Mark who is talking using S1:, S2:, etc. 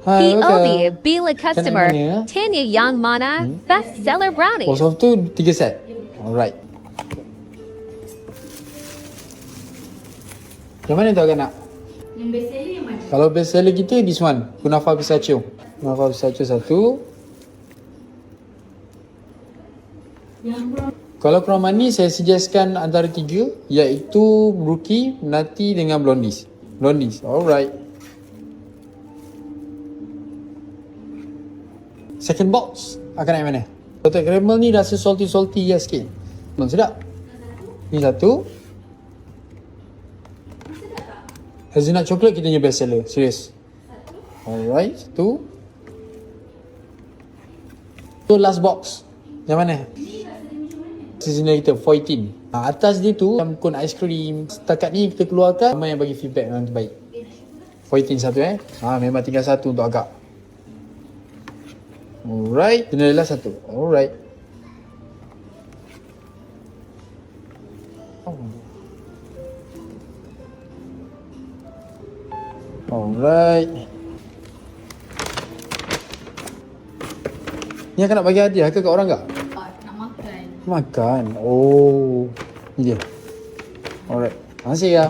S1: POV Bila customer
S2: mana?
S1: Tanya Yang Mana best seller brownies.
S2: Box of tu 3 set. Alright. Yang mana tu agak nak?
S3: Yang best seller yang mana?
S2: Kalau best seller kita, this one. Kunafa pistachio. Kunafa pistachio satu.
S3: Yang brown.
S2: Kalau kurang manis, saya suggestkan antara 3, iaitu Brookie, Nutty dengan Blondies. Blondies, alright. Second box, akan nak yang mana? Chocolate caramel ni rasa salty-salty ya sikit. Sedap. Ni satu. Hazelnut chocolate kita punya best seller, serius. Alright, satu. So last box. Yang mana? Seasonal kita, 14. Atas dia tu, macam kon aiskrim. Setakat ni kita keluarkan, ramai yang bagi feedback yang terbaik. 14 satu memang tinggal satu untuk agak. Alright, Cinderella satu. Alright. Alright. Ni akan nak bagi hadiah ke kat orang tak?
S3: Nak makan.
S2: Makan. Oh, ni dia. Alright. Terima kasih ya.